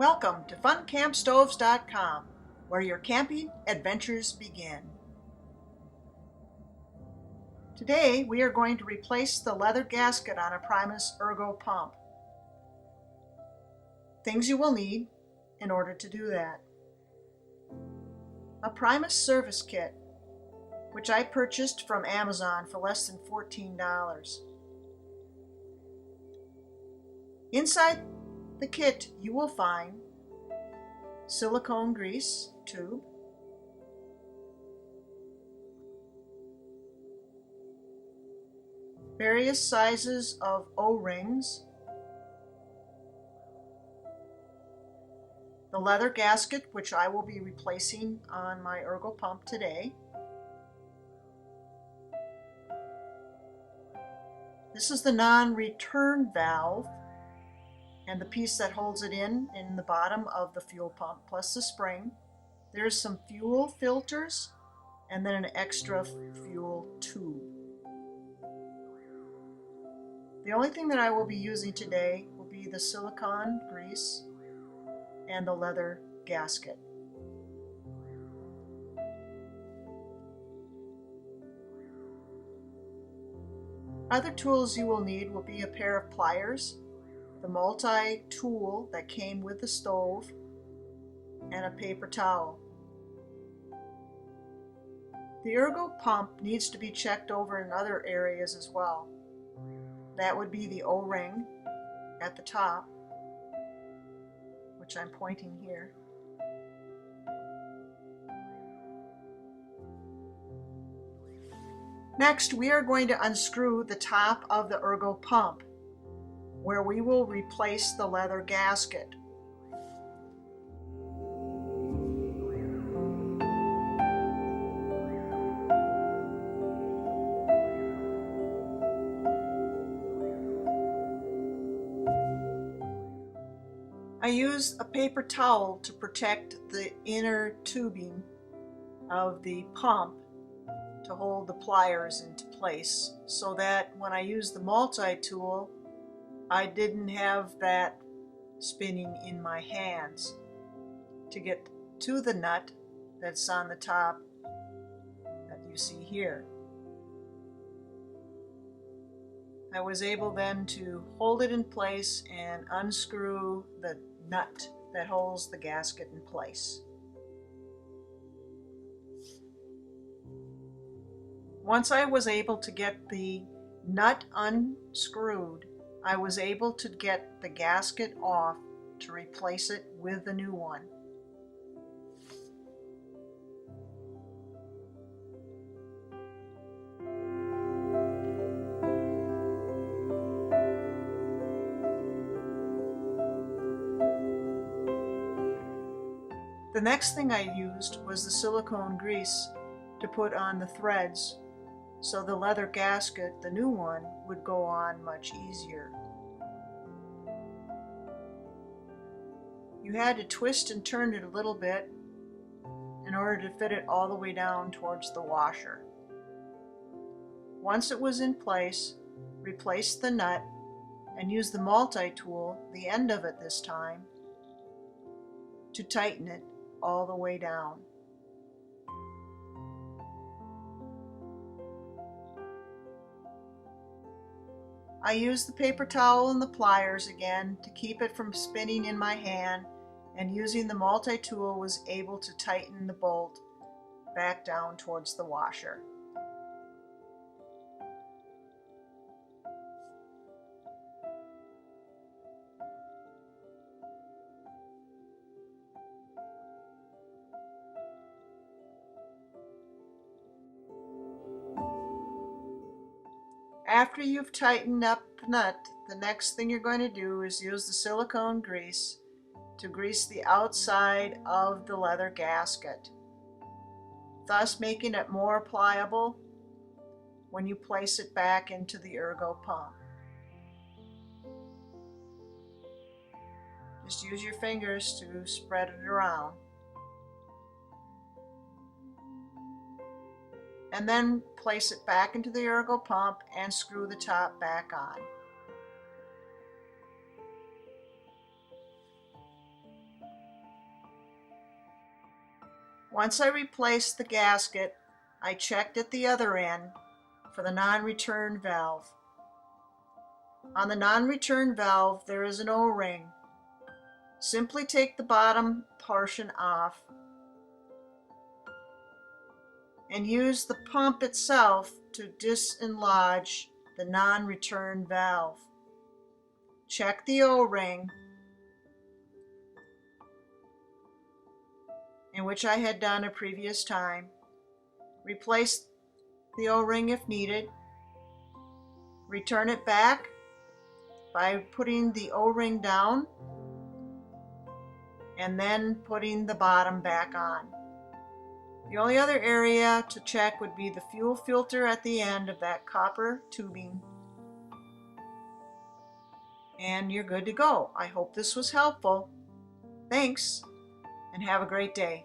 Welcome to funcampstoves.com, where your camping adventures begin. Today we are going to replace the leather gasket on a Primus Ergopump. Things you will need in order to do that: a Primus Service kit, which I purchased from Amazon for less than $14. Inside the kit you will find silicone grease tube, various sizes of O-rings, the leather gasket, which I will be replacing on my Ergopump today. This is the non-return valve and the piece that holds it in the bottom of the fuel pump, plus the spring. There's some fuel filters and then an extra fuel tube. The only thing that I will be using today will be the silicone grease and the leather gasket. Other tools you will need will be a pair of pliers, the multi-tool that came with the stove, and a paper towel. The Ergopump needs to be checked over in other areas as well. That would be the O-ring at the top, which I'm pointing here. Next, we are going to unscrew the top of the Ergopump, where we will replace the leather gasket. I use a paper towel to protect the inner tubing of the pump to hold the pliers into place, so that when I use the multi-tool, I didn't have that spinning in my hands to get to the nut that's on the top that you see here. I was able then to hold it in place and unscrew the nut that holds the gasket in place. Once I was able to get the nut unscrewed, I was able to get the gasket off to replace it with the new one. The next thing I used was the silicone grease to put on the threads, so the leather gasket, the new one, would go on much easier. You had to twist and turn it a little bit in order to fit it all the way down towards the washer. Once it was in place, replace the nut and use the multi-tool, the end of it this time, to tighten it all the way down. I used the paper towel and the pliers again to keep it from spinning in my hand, and using the multi-tool was able to tighten the bolt back down towards the washer. After you've tightened up the nut, the next thing you're going to do is use the silicone grease to grease the outside of the leather gasket, thus making it more pliable when you place it back into the Ergopump. Just use your fingers to spread it around. And then place it back into the Ergopump and screw the top back on. Once I replaced the gasket, I checked at the other end for the non-return valve. On the non-return valve, there is an O-ring. Simply take the bottom portion off and use the pump itself to dislodge the non-return valve. Check the O-ring, in which I had done a previous time. Replace the O-ring if needed. Return it back by putting the O-ring down and then putting the bottom back on. The only other area to check would be the fuel filter at the end of that copper tubing. And you're good to go. I hope this was helpful. Thanks, and have a great day.